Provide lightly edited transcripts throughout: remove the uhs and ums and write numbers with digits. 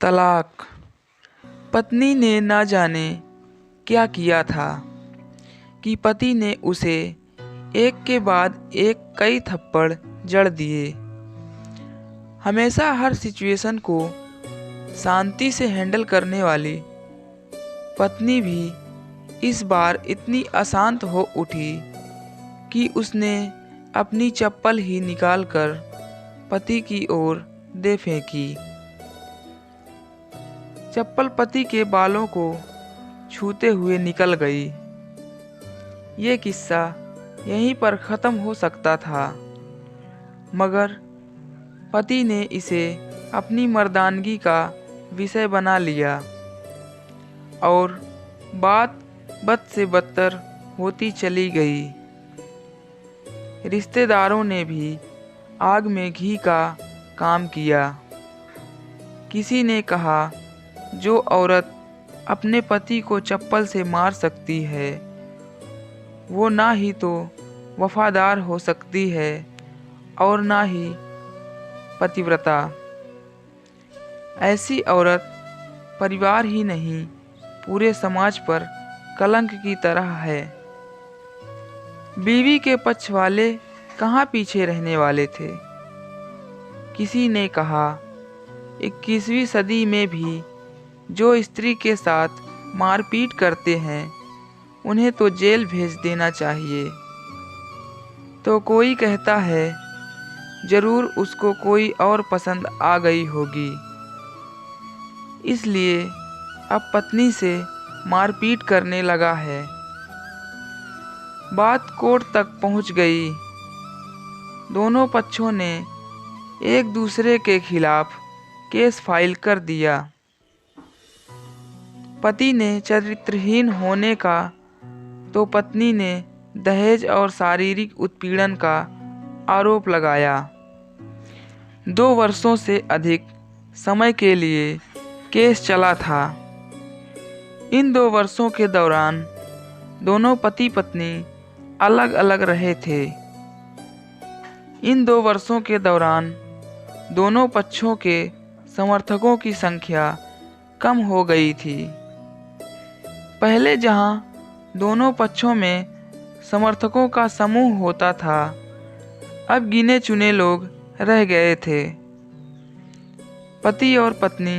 तलाक। पत्नी ने न जाने क्या किया था कि पति ने उसे एक के बाद एक कई थप्पड़ जड़ दिए। हमेशा हर सिचुएशन को शांति से हैंडल करने वाली पत्नी भी इस बार इतनी अशांत हो उठी कि उसने अपनी चप्पल ही निकालकर पति की ओर दे फेंकी। चप्पल पति के बालों को छूते हुए निकल गई। ये किस्सा यहीं पर ख़त्म हो सकता था, मगर पति ने इसे अपनी मर्दानगी का विषय बना लिया और बात बद से बदतर होती चली गई। रिश्तेदारों ने भी आग में घी का काम किया। किसी ने कहा, जो औरत अपने पति को चप्पल से मार सकती है वो ना ही तो वफादार हो सकती है और ना ही पतिव्रता। ऐसी औरत परिवार ही नहीं पूरे समाज पर कलंक की तरह है। बीवी के पक्ष वाले कहाँ पीछे रहने वाले थे। किसी ने कहा, 21वीं सदी में भी जो स्त्री के साथ मारपीट करते हैं उन्हें तो जेल भेज देना चाहिए। तो कोई कहता है, जरूर उसको कोई और पसंद आ गई होगी, इसलिए अब पत्नी से मारपीट करने लगा है। बात कोर्ट तक पहुंच गई। दोनों पक्षों ने एक दूसरे के खिलाफ केस फाइल कर दिया। पति ने चरित्रहीन होने का तो पत्नी ने दहेज और शारीरिक उत्पीड़न का आरोप लगाया। 2 वर्षों से अधिक समय के लिए केस चला था। इन 2 वर्षों के दौरान दोनों पति पत्नी अलग अलग रहे थे। इन 2 वर्षों के दौरान दोनों पक्षों के समर्थकों की संख्या कम हो गई थी। पहले जहां दोनों पक्षों में समर्थकों का समूह होता था, अब गिने चुने लोग रह गए थे। पति और पत्नी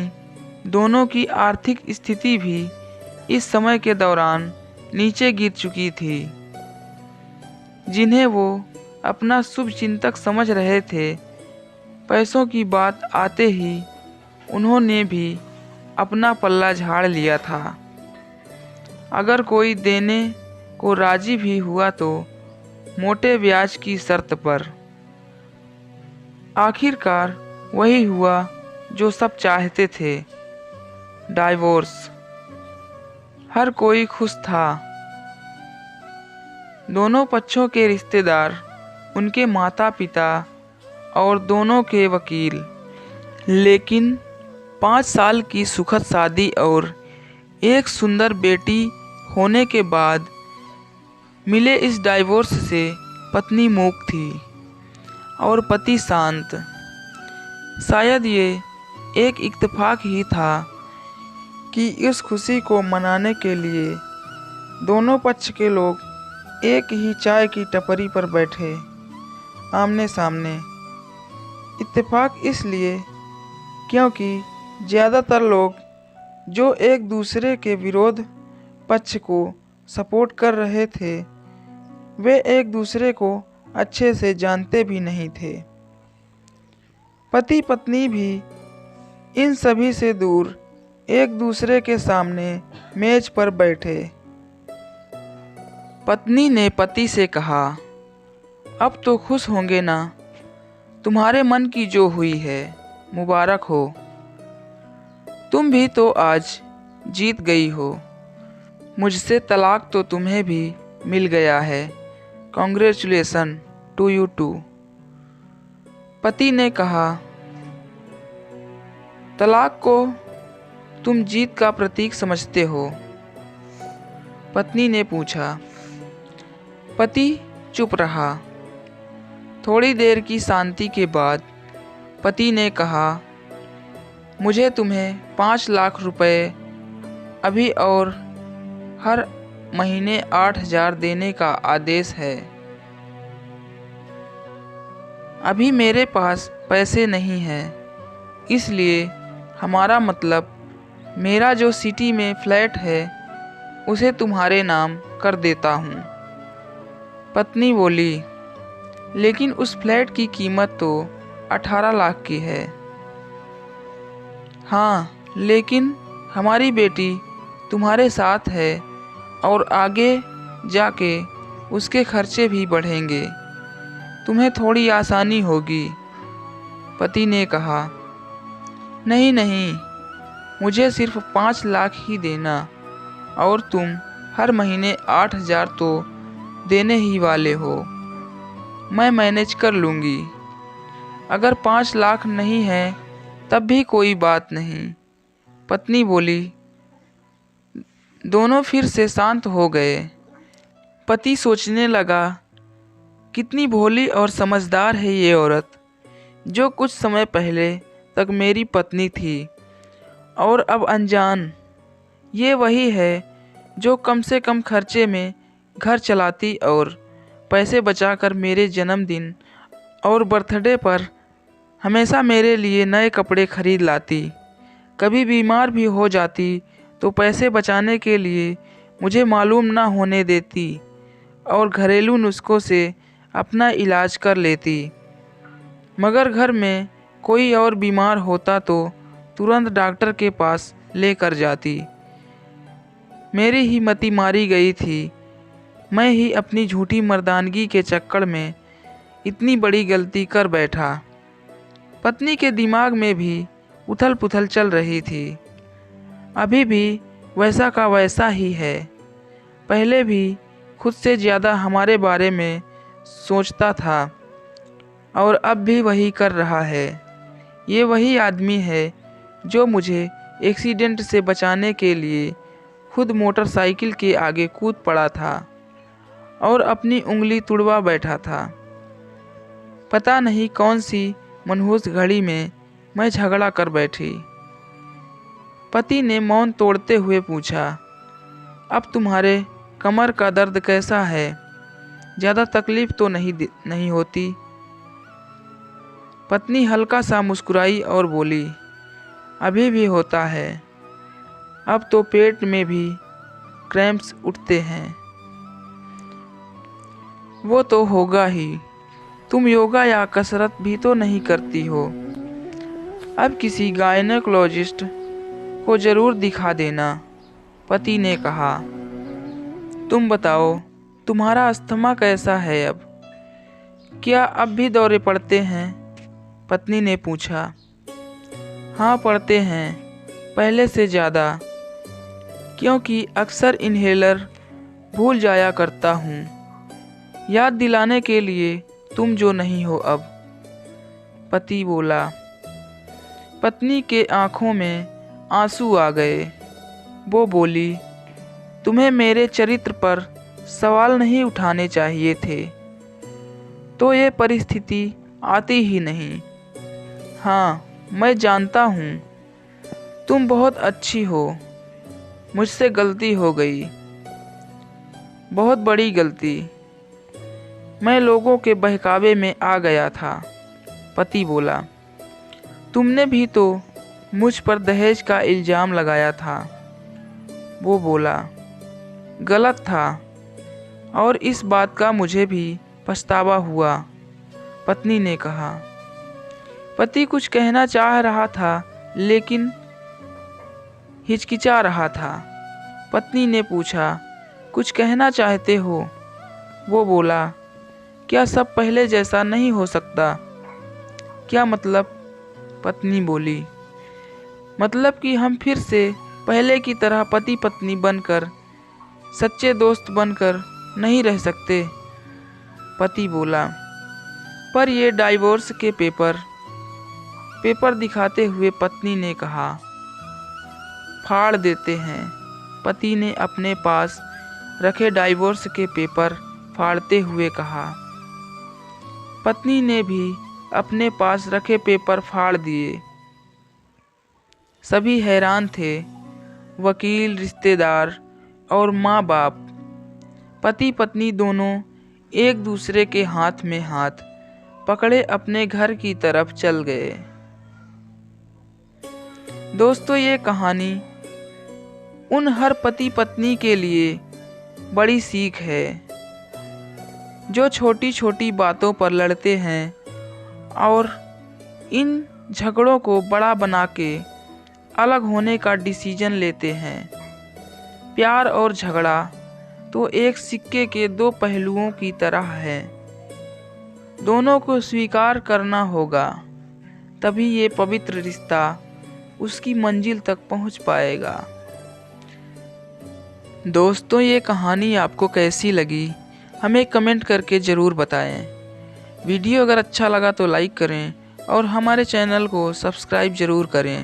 दोनों की आर्थिक स्थिति भी इस समय के दौरान नीचे गिर चुकी थी। जिन्हें वो अपना शुभचिंतक समझ रहे थे, पैसों की बात आते ही उन्होंने भी अपना पल्ला झाड़ लिया था। अगर कोई देने को राजी भी हुआ तो मोटे ब्याज की शर्त पर। आखिरकार वही हुआ जो सब चाहते थे, डाइवोर्स। हर कोई खुश था। दोनों पक्षों के रिश्तेदार, उनके माता पिता और दोनों के वकील। लेकिन 5 साल की सुखद शादी और एक सुंदर बेटी होने के बाद मिले इस डाइवोर्स से पत्नी मूक थी और पति शांत। शायद ये एक इत्तेफाक ही था कि इस खुशी को मनाने के लिए दोनों पक्ष के लोग एक ही चाय की टपरी पर बैठे, आमने सामने। इत्तेफाक इसलिए क्योंकि ज़्यादातर लोग जो एक दूसरे के विरोध पक्ष को सपोर्ट कर रहे थे, वे एक दूसरे को अच्छे से जानते भी नहीं थे। पति पत्नी भी इन सभी से दूर एक दूसरे के सामने मेज पर बैठे। पत्नी ने पति से कहा, अब तो खुश होंगे ना? तुम्हारे मन की जो हुई है, मुबारक हो। तुम भी तो आज जीत गई हो। मुझसे तलाक तो तुम्हें भी मिल गया है। Congratulation to you too. पति ने कहा, तलाक को तुम जीत का प्रतीक समझते हो? पत्नी ने पूछा। पति चुप रहा। थोड़ी देर की शांति के बाद पति ने कहा, मुझे तुम्हें 5 लाख रुपए अभी और हर महीने 8,000 देने का आदेश है। अभी मेरे पास पैसे नहीं हैं, इसलिए हमारा मतलब मेरा जो सिटी में फ्लैट है उसे तुम्हारे नाम कर देता हूँ। पत्नी बोली, लेकिन उस फ्लैट की कीमत तो 18 लाख की है। हाँ, लेकिन हमारी बेटी तुम्हारे साथ है और आगे जाके उसके खर्चे भी बढ़ेंगे, तुम्हें थोड़ी आसानी होगी। पति ने कहा, नहीं नहीं, मुझे सिर्फ 5 लाख ही देना और तुम हर महीने 8,000 तो देने ही वाले हो। मैं मैनेज कर लूँगी। अगर 5 लाख नहीं है तब भी कोई बात नहीं। पत्नी बोली। दोनों फिर से शांत हो गए। पति सोचने लगा, कितनी भोली और समझदार है ये औरत, जो कुछ समय पहले तक मेरी पत्नी थी और अब अनजान। ये वही है जो कम से कम खर्चे में घर चलाती और पैसे बचाकर मेरे जन्मदिन और बर्थडे पर हमेशा मेरे लिए नए कपड़े खरीद लाती। कभी बीमार भी हो जाती तो पैसे बचाने के लिए मुझे मालूम ना होने देती और घरेलू नुस्खों से अपना इलाज कर लेती। मगर घर में कोई और बीमार होता तो तुरंत डॉक्टर के पास लेकर जाती। मेरी ही मति मारी गई थी। मैं ही अपनी झूठी मर्दानगी के चक्कर में इतनी बड़ी गलती कर बैठा। पत्नी के दिमाग में भी उथल पुथल चल रही थी। अभी भी वैसा का वैसा ही है। पहले भी खुद से ज़्यादा हमारे बारे में सोचता था और अब भी वही कर रहा है। ये वही आदमी है जो मुझे एक्सीडेंट से बचाने के लिए खुद मोटरसाइकिल के आगे कूद पड़ा था और अपनी उंगली तुड़वा बैठा था। पता नहीं कौन सी मनहूस घड़ी में मैं झगड़ा कर बैठी। पति ने मौन तोड़ते हुए पूछा, अब तुम्हारे कमर का दर्द कैसा है? ज़्यादा तकलीफ तो नहीं होती? पत्नी हल्का सा मुस्कुराई और बोली, अभी भी होता है। अब तो पेट में भी क्रैम्प्स उठते हैं। वो तो होगा ही। तुम योगा या कसरत भी तो नहीं करती हो। अब किसी गायनेकोलॉजिस्ट को ज़रूर दिखा देना। पति ने कहा, तुम बताओ, तुम्हारा अस्थमा कैसा है अब? क्या अब भी दौरे पड़ते हैं? पत्नी ने पूछा। हाँ, पड़ते हैं, पहले से ज़्यादा, क्योंकि अक्सर इन्हेलर भूल जाया करता हूँ, याद दिलाने के लिए तुम जो नहीं हो अब। पति बोला। पत्नी के आँखों में आंसू आ गए। वो बोली, तुम्हें मेरे चरित्र पर सवाल नहीं उठाने चाहिए थे, तो ये परिस्थिति आती ही नहीं। हाँ, मैं जानता हूँ तुम बहुत अच्छी हो। मुझसे गलती हो गई, बहुत बड़ी गलती। मैं लोगों के बहकावे में आ गया था। पति बोला। तुमने भी तो मुझ पर दहेज का इल्ज़ाम लगाया था। वो बोला। गलत था और इस बात का मुझे भी पछतावा हुआ। पत्नी ने कहा। पति कुछ कहना चाह रहा था लेकिन हिचकिचा रहा था। पत्नी ने पूछा, कुछ कहना चाहते हो? वो बोला, क्या सब पहले जैसा नहीं हो सकता? क्या मतलब? पत्नी बोली, मतलब कि हम फिर से पहले की तरह पति पत्नी बनकर, सच्चे दोस्त बनकर नहीं रह सकते? पति बोला, पर ये डाइवोर्स के पेपर दिखाते हुए पत्नी ने कहा। फाड़ देते हैं। पति ने अपने पास रखे डाइवोर्स के पेपर फाड़ते हुए कहा। पत्नी ने भी अपने पास रखे पेपर फाड़ दिए। सभी हैरान थे। वकील, रिश्तेदार और माँ बाप, पति पत्नी दोनों एक दूसरे के हाथ में हाथ पकड़े अपने घर की तरफ चल गए। दोस्तों, ये कहानी उन हर पति पत्नी के लिए बड़ी सीख है जो छोटी छोटी बातों पर लड़ते हैं और इन झगड़ों को बड़ा बना के अलग होने का डिसीजन लेते हैं। प्यार और झगड़ा तो एक सिक्के के दो पहलुओं की तरह है। दोनों को स्वीकार करना होगा, तभी ये पवित्र रिश्ता उसकी मंजिल तक पहुंच पाएगा। दोस्तों, ये कहानी आपको कैसी लगी हमें कमेंट करके ज़रूर बताएं। वीडियो अगर अच्छा लगा तो लाइक करें और हमारे चैनल को सब्सक्राइब ज़रूर करें।